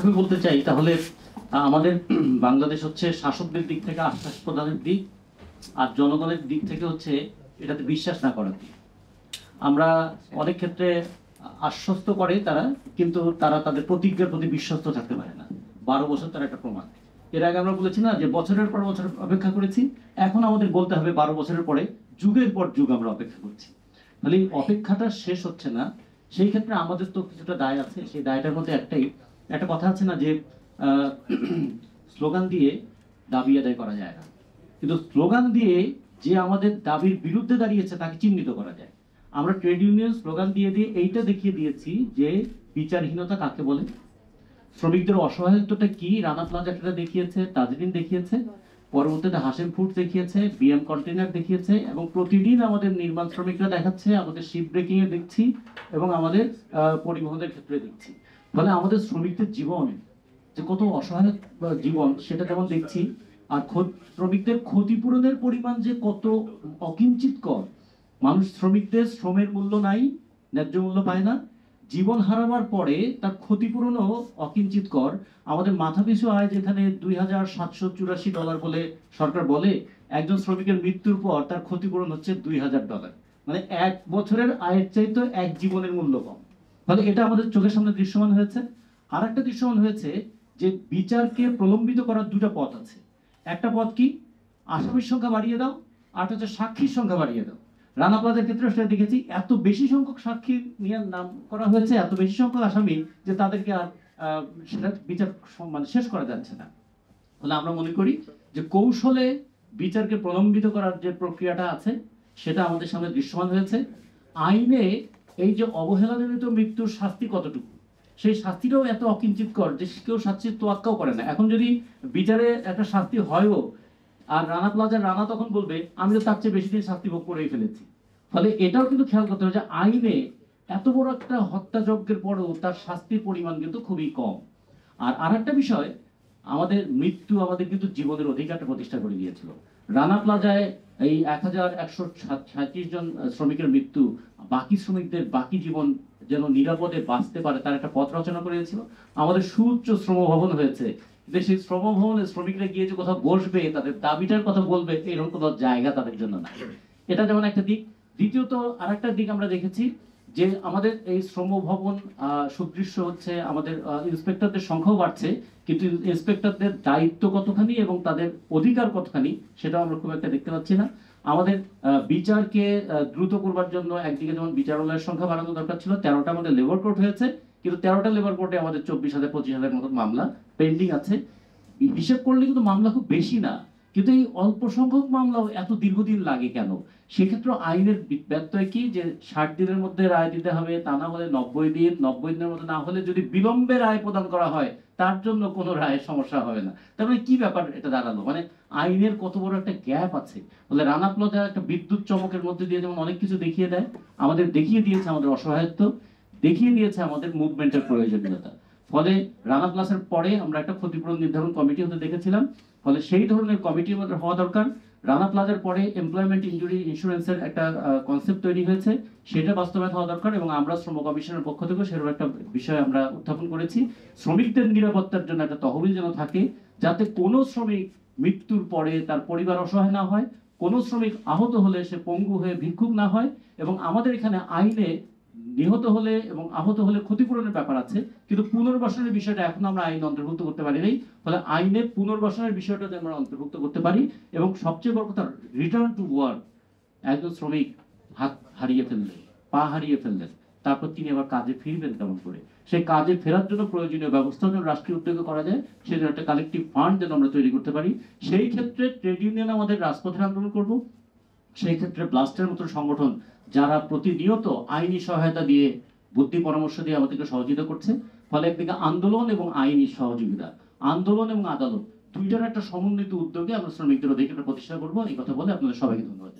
আমি বলতে চাই তাহলে আমাদের বাংলাদেশ হচ্ছে শাসকদের দিক থেকে আশ্বাস প্রদানের দিক, আর জনগণের দিক থেকে হচ্ছে এটাতে বিশ্বাস না করার দিক। আমরা অনেক ক্ষেত্রে আশ্বস্ত করে তারা, কিন্তু তারা তাদের প্রতিজ্ঞার প্রতি বিশ্বস্ত থাকতে পারে না। 12 বছর তার একটা প্রমাণ। এর আগে আমরা বলেছি না যে বছরের পর বছর অপেক্ষা করেছি, এখন আমাদের বলতে হবে 12 বছরের পরে যুগের পর যুগ আমরা অপেক্ষা করছি। তাহলে এই অপেক্ষাটা শেষ হচ্ছে না। সেই ক্ষেত্রে আমাদের তো কিছুটা দায় আছে। সেই দায়টার মধ্যে একটা কথা আছে না যে স্লোগান দিয়ে দাবি আদায় করা যায় না, কিন্তু স্লোগান দিয়ে যে আমাদের দাবির বিরুদ্ধে দাঁড়িয়েছে তাকে চিহ্নিত করা যায়। আমরা ট্রেড ইউনিয়ন স্লোগান দিয়ে এইটা দেখিয়ে দিয়েছি যে বিচারহীনতা কাকে বলে, শ্রমিকদের অসহায়ত্বটা কি। রানা প্লাজা সেটা দেখিয়েছে, তাজরিন দেখিয়েছে, পরবর্তীতে হাসেম ফুডস দেখিয়েছে, বিএম কন্টেনার দেখিয়েছে, এবং প্রতিদিন আমাদের নির্মাণ শ্রমিকরা দেখাচ্ছে, আমাদের শিপ ব্রেকিং এ দেখছি, এবং আমাদের পরিবহনের ক্ষেত্রে দেখছি। ফলে আমাদের শ্রমিকদের জীবন যে কত অসহায় জীবন সেটা যেমন দেখছি, আর শ্রমিকদের ক্ষতিপূরণের পরিমাণ যে কত অকিঞ্চিতকর। মানুষ শ্রমিকদের শ্রমের মূল্য নাই, ন্যায্য মূল্য পায় না, জীবন হারাবার পরে তার ক্ষতিপূরণও অকিঞ্চিতকর। আমাদের মাথাপিছু আয় যেখানে $2,784 বলে সরকার বলে, একজন শ্রমিকের মৃত্যুর পর তার ক্ষতিপূরণ হচ্ছে $2,000। মানে 1 বছরের আয়ের চাইতে এক জীবনের মূল্য কম। ফলে এটা আমাদের চোখের সামনে দৃশ্যমান হয়েছে। আর একটা দৃশ্যমান হয়েছে যে বিচারকে প্রলম্বিত করার দুটো পথ আছে। একটা পথ কি, আসামির সংখ্যা বাড়িয়ে দাও, আর হচ্ছে সাক্ষীর সংখ্যা বাড়িয়ে দাও। রানা প্লাজার ক্ষেত্রে সেটা দেখেছি, এত বেশি সংখ্যক সাক্ষী নিয়ে নাম করা হয়েছে, এত বেশি সংখ্যক আসামি, যে তাদেরকে আর সেটা বিচার মানে শেষ করা যাচ্ছে না। ফলে আমরা মনে করি যে কৌশলে বিচারকে প্রলম্বিত করার যে প্রক্রিয়াটা আছে সেটা আমাদের সামনে দৃশ্যমান হয়েছে। আইনে এই যে অবহেলাজনিত মৃত্যুর শাস্তি কতটুকু, সেই শাস্তিটাও এত অকিঞ্চিতকর যে কেউ শাস্তির তোয়াক্কাও করে না। এখন যদি বিচারে একটা শাস্তি হয়ও, আর রানা প্লাজার রানা তখন বলবে আমি তো তার চেয়ে বেশি দিন শাস্তি ভোগ করেই ফেলেছি। ফলে এটাও কিন্তু খেয়াল করতে হবে যে আইনে এত বড় একটা হত্যাযজ্ঞের পরেও তার শাস্তির পরিমাণ কিন্তু খুবই কম। আর আরেকটা বিষয়, আমাদের মৃত্যু আমাদের কিন্তু জীবনের অধিকারটা প্রতিষ্ঠা করে দিয়েছিল। রানা প্লাজায় এই 1137 জন শ্রমিকের মৃত্যু বাকি শ্রমিকদের বাকি জীবন যেন নিরাপদে বাঁচতে পারে তার একটা পথ রচনা করেছিল। আমাদের সুউচ্চ শ্রম ভবন হয়েছে, সেই শ্রম ভবনে শ্রমিকরা গিয়ে যে কোথাও বসবে, তাদের দাবিটার কথা বলবে, এরকম কোনো জায়গা তাদের জন্য না। এটা যেমন একটা দিক। দ্বিতীয়ত আরেকটা দিক আমরা দেখেছি যে আমাদের এই শ্রম ভবন সুদৃশ্য হচ্ছে, আমাদের ইন্সপেক্টরদের সংখ্যাও বাড়ছে, কিন্তু ইন্সপেক্টরদের দায়িত্ব কতখানি এবং তাদের অধিকার কতখানি সেটাও আমরা খুব একটা দেখতে পাচ্ছি না। আমাদের বিচারকে দ্রুত করবার জন্য একদিকে যেমন বিচারালয়ের সংখ্যা বাড়ানো দরকার ছিল, 13টা আমাদের লেবার কোর্ট হয়েছে, কিন্তু 13টা লেবার কোর্টে আমাদের 24,000-25,000 মতো মামলা পেন্ডিং আছে। হিসেব করলে কিন্তু মামলা খুব বেশি না, কিন্তু এই অল্প সংখ্যক মামলাও এত দীর্ঘদিন লাগে কেন? সেক্ষেত্রে আইনের ব্যত্যয় কি, যে 60 দিনের মধ্যে রায় দিতে হবে, তা না হলে 90 দিন, 90 দিনের মধ্যে না হলে যদি বিলম্বে রায় প্রদান করা হয় তার জন্য কোনো রায়ের সমস্যা হবে না। তার মানে কি ব্যাপার এটা দাঁড়ালো, মানে আইনের কত বড় একটা গ্যাপ আছে। বলে রানা প্লাজা একটা বিদ্যুৎ চমকের মধ্যে দিয়ে যেমন অনেক কিছু দেখিয়ে দেয়, আমাদের দেখিয়ে দিয়েছে আমাদের অসহায়ত্ব, দেখিয়ে দিয়েছে আমাদের মুভমেন্টের প্রয়োজনীয়তা। ফলে রানা প্লাসের পরে আমরা একটা ক্ষতিপূরণ নির্ধারণ কমিটি হতে দেখেছিলাম। ফলে সেই ধরনের কমিটি আমাদের হওয়া দরকার। রানা প্লাজার পরে এমপ্লয়মেন্ট ইনজুরি ইন্স্যুরেন্সের একটা কনসেপ্ট তৈরি হয়েছে, সেটা বাস্তবায়ন হওয়া দরকার, এবং আমরা শ্রম কমিশনের পক্ষ থেকে সেরকম একটা বিষয় আমরা উত্থাপন করেছি। শ্রমিকদের নিরাপত্তার জন্য একটা তহবিল যেন থাকে, যাতে কোনো শ্রমিক মৃত্যুর পরে তার পরিবার অসহায় না হয়, কোনো শ্রমিক আহত হলে সে পঙ্গু হয়ে ভিক্ষুক না হয়। এবং আমাদের এখানে আইনে নিহত হলে এবং আহত হলে ক্ষতিপূরণের ব্যাপার আছে, কিন্তু পুনর্বাসনের বিষয়টা এখন আমরা আইন অন্তর্ভুক্ত করতে পারি নাই। ফলে আইনে পুনর্বাসনের বিষয়টা আমরা অন্তর্ভুক্ত করতে পারি, এবং সবচেয়ে বড় কথা রিটার্ন টু ওয়ার্ক। একজন শ্রমিক হাত হারিয়ে ফেললেন, পা হারিয়ে ফেললেন, তারপর তিনি আবার কাজে ফিরবেন কেমন করে? সেই কাজে ফেরার জন্য প্রয়োজনীয় ব্যবস্থা যেন রাষ্ট্রীয় উদ্যোগে করা যায়, সেজন্য একটা কালেকটিভ ফান্ড যেন আমরা তৈরি করতে পারি। সেই ক্ষেত্রে ট্রেড ইউনিয়ন আমাদের রাজপথে আন্দোলন করব। সেই ক্ষেত্রে ব্লাস্টের মতো সংগঠন যারা প্রতিনিয়ত আইনি সহায়তা দিয়ে, বুদ্ধি পরামর্শ দিয়ে আমাদেরকে সহযোগিতা করছে। ফলে একদিকে আন্দোলন এবং আইনি সহযোগিতা, আন্দোলন এবং আদালত দুইটার একটা সমন্বিত উদ্যোগে আমরা শ্রমিকদের অধিকারটা প্রতিষ্ঠা করবো। এই কথা বলে আপনাদের সবাইকে ধন্যবাদ।